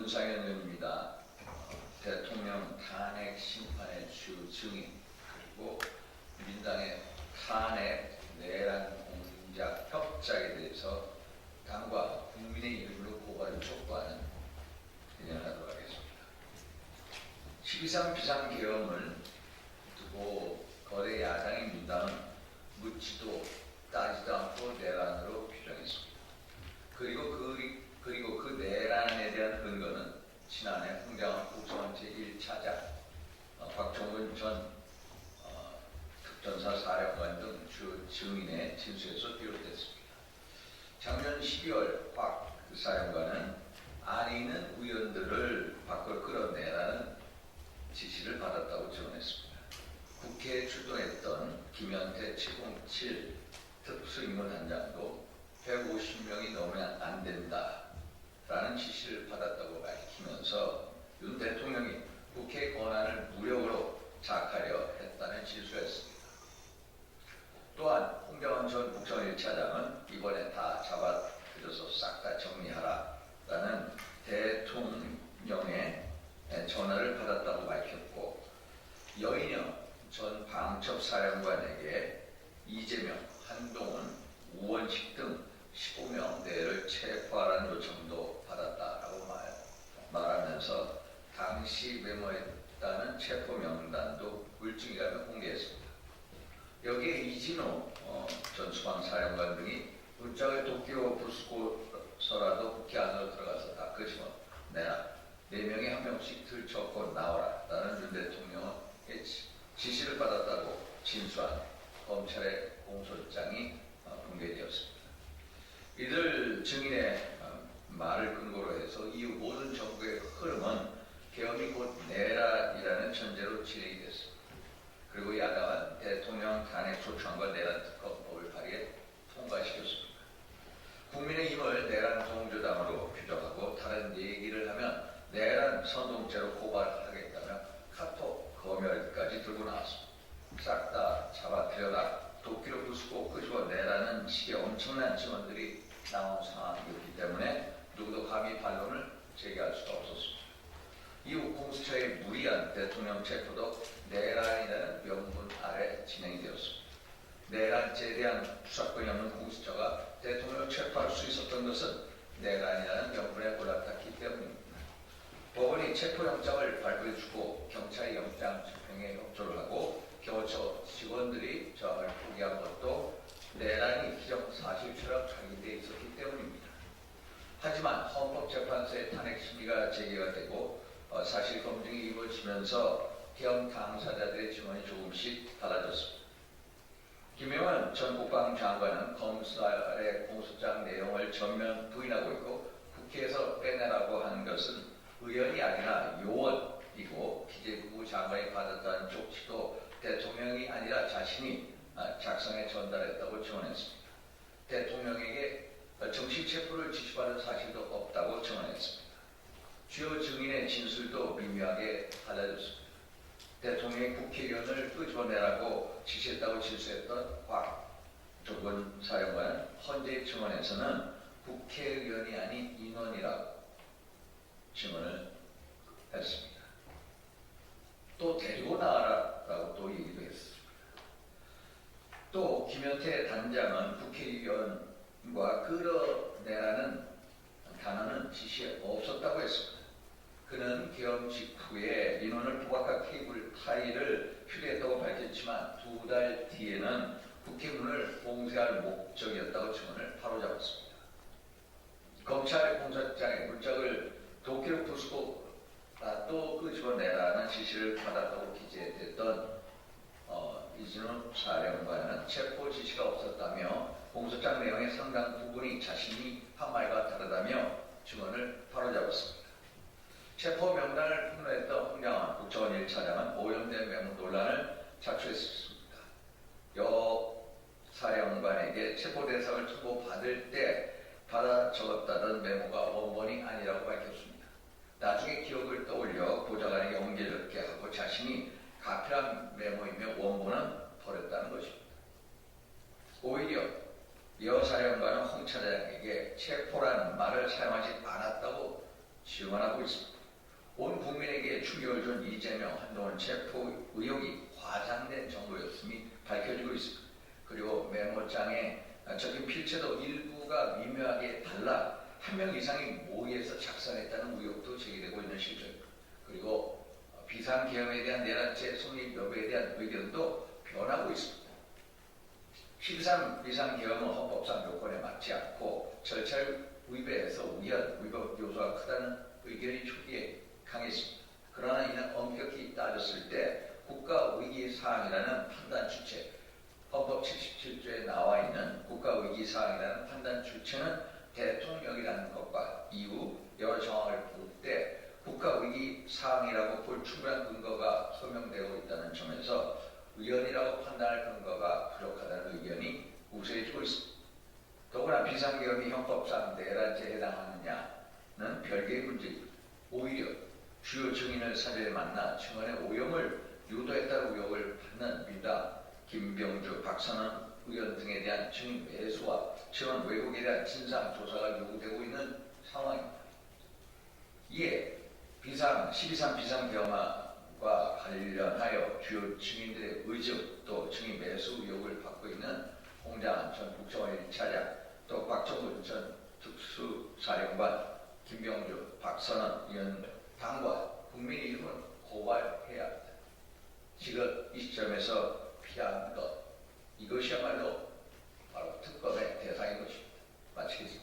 윤상현 의원입니다. 대통령 탄핵 심판의 주 증인 그리고 민당의 탄핵 내란 공작 협작에 대해서 당과 국민의 이름으로 고발을 촉구하는 진행하도록 하겠습니다. 12.3 비상계엄을 두고 거대 야당인 민당은 묻지도 따지도 않고 내란으로 규정했습니다. 그리고 그 내란에 대한 근거는 지난해 홍장한 국정원 제1차장 박종근 전 특전사 사령관 등 주 증인의 진술에서 비롯됐습니다. 작년 12월 박 사령관은 안에 있는 의원들을 밖으로 끌어내라는 지시를 받았다고 증언했습니다. 국회에 출동했던 김현태 707 특수임무단장도 150명이 넘으면 안 된다라는 지시를 받았다고 밝히면서 윤 대통령이 국회 권한을 무력으로 장악하려 했다는 진술했습니다. 또한 홍장원 전 국정원 1차장은 이번에 다 잡아들여서 싹 다 정리하라라는 대통령의 전화를 받았다고 밝혔고, 여인영 전 방첩사령관에게 이재명, 한동훈, 우원식 등 15명 내를 체포하라는 요청도 받았다라고 말하면서 당시 메모했다는 체포 명단도 물증이라며 공개했습니다. 여기에 이진호 전 수방사령관 등이 문짝을 도끼로 부수고서라도 국회 안으로 들어가서 다 끄집어내라, 4명이 한 명씩 들쳐고 나오라라는 윤 대통령의 지시를 받았다고 진술한 검찰의 공소장이 공개되었습니다. 이들 증인의 말을 근거로 해서 이후 모든 정부의 흐름은 계엄이 곧 내란이라는 전제로 진행이 됐습니다. 그리고 야당은 대통령 탄핵 소추안과 내란 특검법을 발의해 통과시켰습니다. 국민의힘을 내란 동조당으로 규정하고 다른 얘기를 하면 내란 선동죄로 고발하겠다며 카톡 검열까지 들고 나왔습니다. 싹 다 잡아들여라, 도끼로 부수고 끄집어내라는 식의 엄청난 증언들이 나온 상황이었기 때문에 누구도 감히 반론을 제기할 수가 없었습니다. 이후 공수처의 무리한 대통령 체포도 내란이라는 명분 아래 진행이 되었습니다. 내란죄에 대한 수사권이 없는 공수처가 대통령을 체포할 수 있었던 것은 내란이라는 명분에 올라탔기 때문입니다. 법원이 체포영장을 발부해주고 경찰이 영장 집행에 협조를 하고 경호처 직원들이 저항을 포기한 것도 내란이 기정사실처럼 각인되어 있었기 때문입니다. 하지만 헌법재판소의 탄핵 심리가 제기가 되고 사실 검증이 이루어지면서 계엄 당사자들의 증언이 조금씩 달라졌습니다. 김영환 전 국방장관은 검찰의 공소장 내용을 전면 부인하고 있고, 국회에서 빼내라고 하는 것은 의원이 아니라 요원이고 기재부 장관이 받았다는 쪽지도 대통령이 아니라 자신이 작성해 전달했다고 증언했습니다. 대통령에게 정식 체포를 지시받은 사실도 없다고 증언했습니다. 주요 증인의 진술도 미묘하게 달라졌습니다. 대통령이 국회의원을 끄집어내라고 지시했다고 진술했던 박종근 사령관은 헌재 증언에서는 국회의원이 아닌 인원이라고 증언을 했습니다. 또 데리고 나와라라고 또 얘기도 했습니다. 또 김현태 단장은 국회의원과 끌어내라는 단어는 지시에 없었다고 했습니다. 그는 계엄 직후에 인원을 부각한 케이블 타이를 휴대했다고 밝혔지만 2달 뒤에는 국회 문을 봉쇄할 목적이었다고 증언을 바로잡았습니다. 검찰 공소장에 문짝을 도끼로 부수고 또 끄집어내라는 지시를 받았다고 기재됐던 이진호 사령관은 체포 지시가 없었다며 공소장 내용의 상당 부분이 자신이 한 말과 다르다며 증언을 바로잡았습니다. 체포 명단을 폭로했던 홍장원 국정원 1차장은 오염된 메모 논란을 자초했습니다. 여 사령관에게 체포 대상을 통보받을 때 받아 적었다던 메모가 원본이 아니라고 밝혔습니다. 나중에 기억을 떠올려 보좌관에게 옮겨졌게 하고 자신이 가필한 메모이며 원본은 버렸다는 것입니다. 오히려 여 사령관은 홍 차장에게 체포라는 말을 사용하지 않았다고 증언하고 있습니다. 온 국민에게 충격을 준 이재명, 한동훈 체포 의혹이 과장된 정보였음이 밝혀지고 있습니다. 그리고 메모장에 적힌 필체도 일부가 미묘하게 달라 한 명 이상이 모의해서 작성했다는 의혹도 제기되고 있는 실정입니다. 그리고 비상계엄에 대한 내란죄 성립 여부에 대한 의견도 변하고 있습니다. 13 비상계엄은 헌법상 요건에 맞지 않고 절차를 위배해서 우연, 위법 요소가 크다는 의견이 초기에 강했습니다. 그러나 이는 엄격히 따졌을 때 국가위기사항이라는 판단 주체, 헌법 77조에 나와 있는 국가위기사항이라는 판단 주체는 대통령이라는 것과 이후 여러 정황을 볼 때 국가위기사항이라고 볼 충분한 근거가 소명되고 있다는 점에서 위헌이라고 판단할 근거가 부족하다는 의견이 우세해지고 있습니다. 더구나 비상계엄이 헌법상 내란죄에 해당하느냐는 별개의 문제입니다. 오히려 주요 증인을 사전에 만나 증언의 오염을 유도했다는 의혹을 받는 민주당 김병주, 박선원 의원 등에 대한 증인 매수와 증언 왜곡에 대한 진상 조사가 요구되고 있는 상황입니다. 이에 12.3 비상계엄과 관련하여 주요 증인들의 의증 또 증인 매수 의혹을 받고 있는 홍장한 전 국정원 1차장 또 박정훈 전 특수사령관 김병주, 박선원 의원 당과 국민의 이름을 고발해야 합니다. 지금 이 시점에서 피하는 것 이것이야말로 바로 특검의 대상인 것입니다. 마치겠습니다.